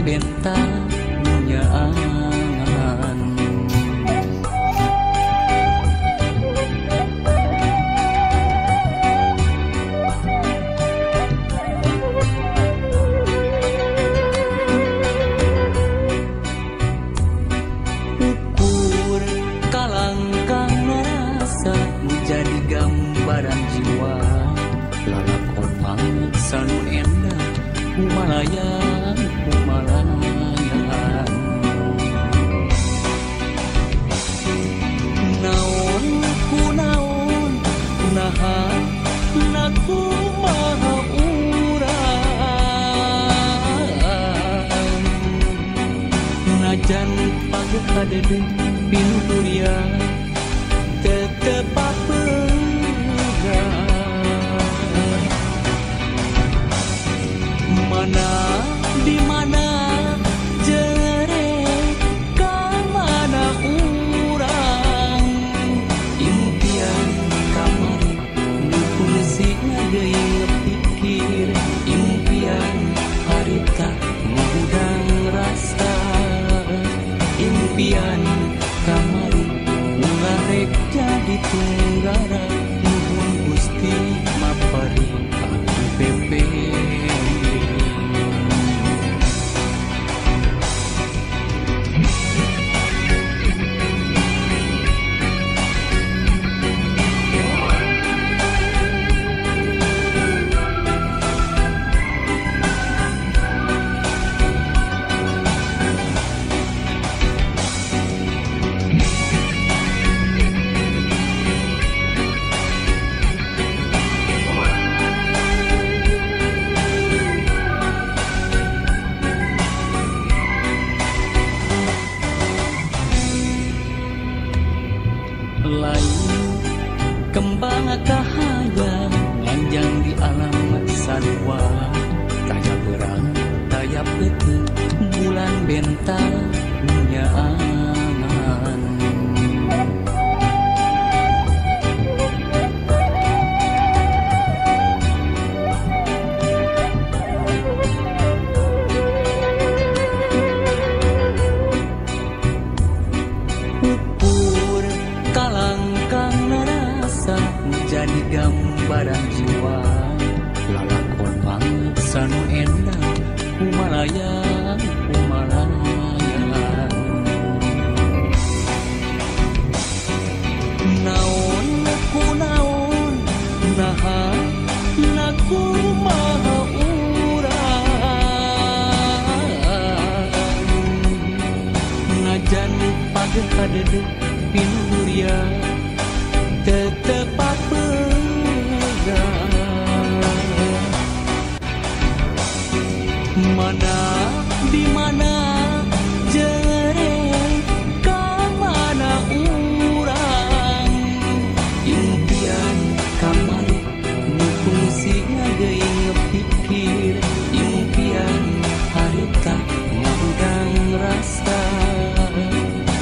bentar punya angan. Ukur kalangkang rasa menjadi gambaran jiwa, lalakon sanu endah kumalayan kumalayan. Naon ku naon naha naku maha urang, najan pageh kadede pinuturia tetep papegang. Mana di mana jere ka mana urang, impian kamari nukulsina deui pikir, impian harita mengudang rasa, impian kamari ngarek jadi tunggara, nuhun Gusti mapari anu pepe. Lain kembang kahaya lanjang di alam sarua, tayap berang tayap peti bulan bentar punya angan. Kalangkang rasa menjadi gambaran jiwa, lalakon sanu endah kumalayan kumalayan. Naon ku naon naha naku maha urang, najan pageh kadede pinuturia tetep papegang. Mana di mana jere ka mana urang, impian kamari nukulsina deui pikir, impian harita ngudang rasa,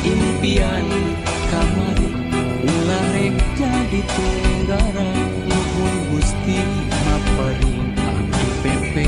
impian kamari ularek jadi tunggara, nuhun Gusti mapari anu pepe.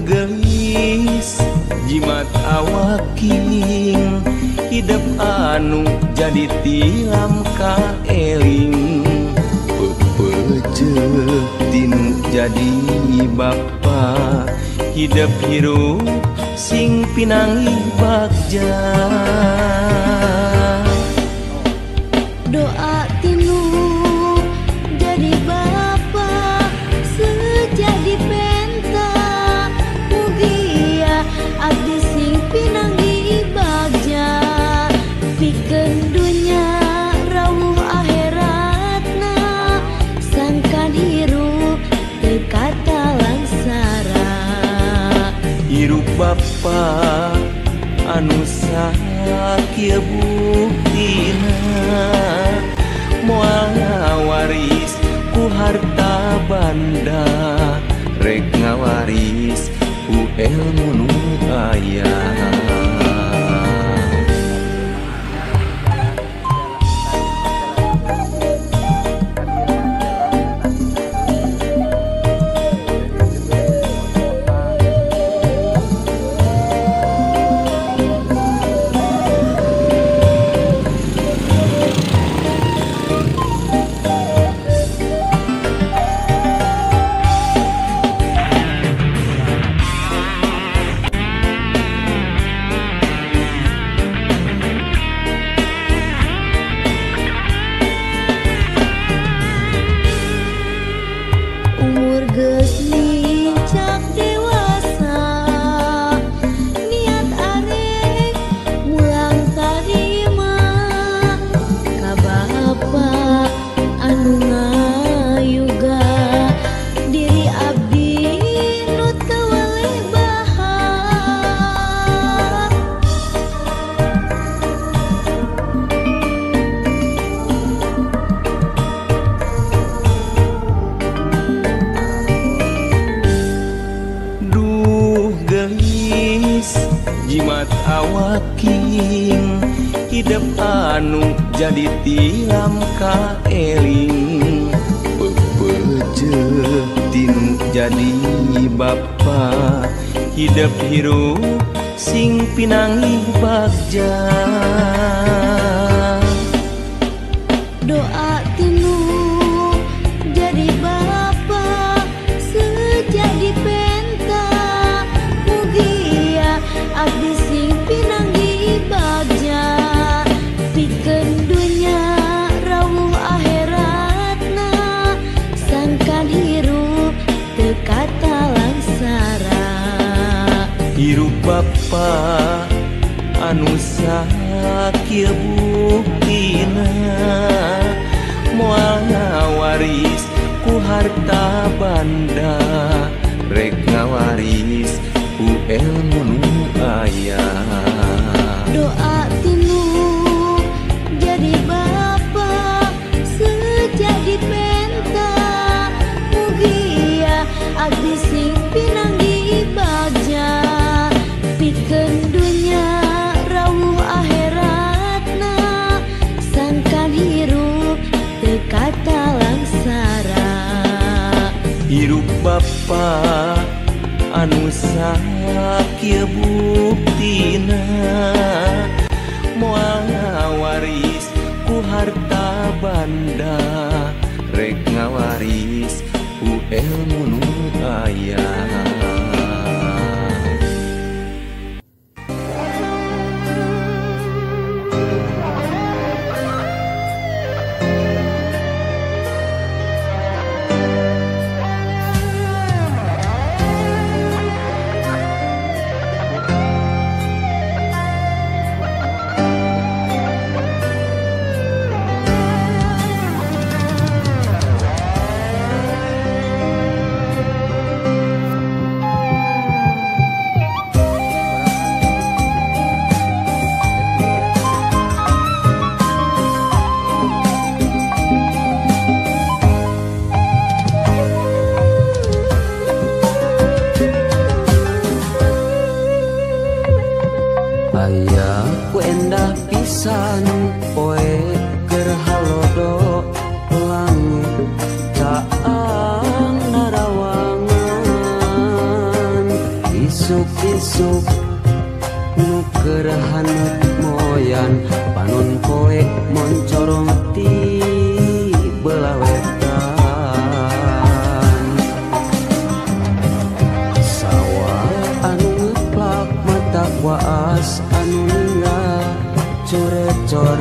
gelis jimat awaking hidup anu jadi tilam ka eling pepeje tinu jadi bapa hidup hirup sing pinangi bagja doa tinu jadi bapa sejadi penta mugia abdi sing pinanggi bagja pikeun dunya rawuh akhiratna sangkan hirup teu kata langsara hirup bapa anu sakieu buktina moal ngawaris ku harta banda rek ngawaris ku ilmu nu aya jimat awaking hidup anu jadi tilam ka eling pepeje tinu jadi bapa hidup hirup sing pinangi bagja doa tinu jadi bapa sejadi penta mugia abdi sing pinanggi bagja pikeun dunya rawuh akhiratna sangkan hirup teu kata langsara hirup bapa anu sakieu buktina moal ngawaris ku harta banda rek ngawaris ku ilmu nu aya doa tinu jadi bapa sejadi penta mugia abdi sing pinanggi bagja pikeun dunya rawuh akhiratna sangkan hirup teu kata langsara hirup bapa anu sakieu buktina moal ngawaris ku harta banda rek ngawaris ku ilmu nu aya Ku endah pisan poe keur halodo langit caang narawangan isuk-isuk nuker hanut moyan panon poe moncorong ti belah wetan sawah anu ngeplak mata waas anu ninggal corecor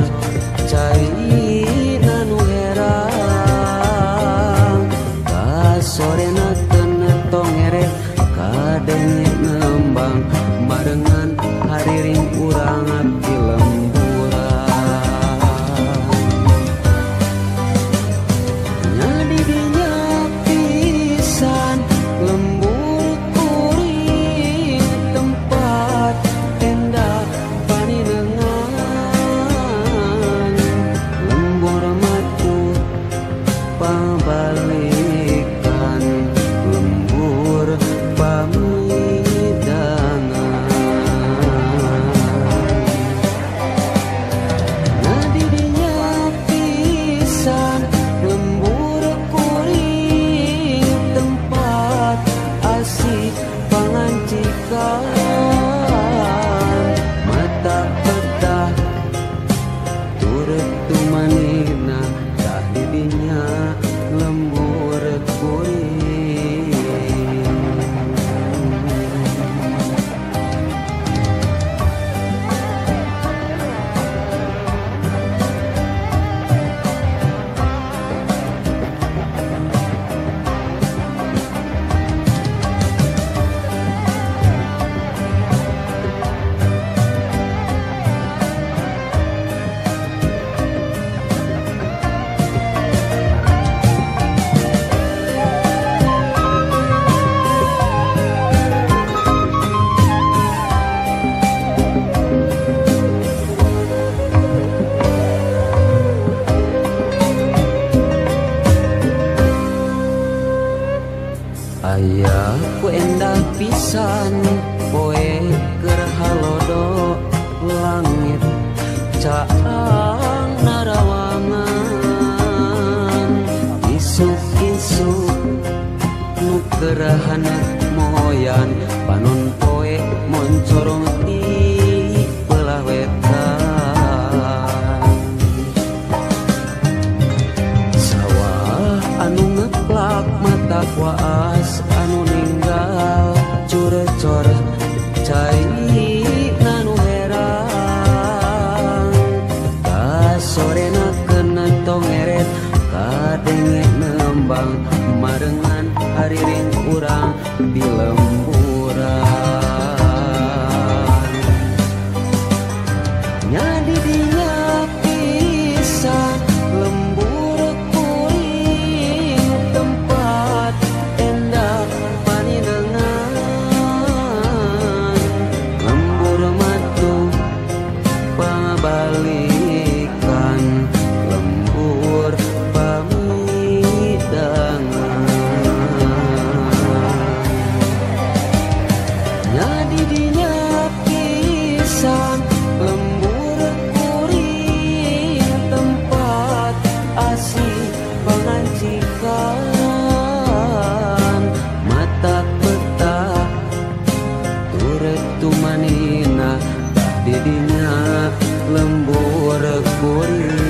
cai nanu herang kasorena tenetong erek kadenge nembang barengan hariring urang abdi lemburan nyadi dinya pisan lembur kuring tempat endah paninengan lembur matu pabalikan lembur pamidangan nadi dinya pisan lembur kuring tempat asik pangancikan mata petah turut tumanina dah didinya lembur kuring aya ku endah pisan poe keur halodo langit caang narawangan isuk-isuk nu keur hanat moyan panon poe moncorong ti belah wetan sawah anu ngeplak mata waas anu ninggal curecor cai nanu herang kasorena kenentong eret kadenge nembang marengan hariring urang di lemburan nyadi dinya pisan lembur kuring tempat endah paninengan lembur matu pabalikan lembur pamidangan nyadi dinya pisan lembur kuring tempat asik pangancikan mata petah turut tumanina dah didinya lembur kuring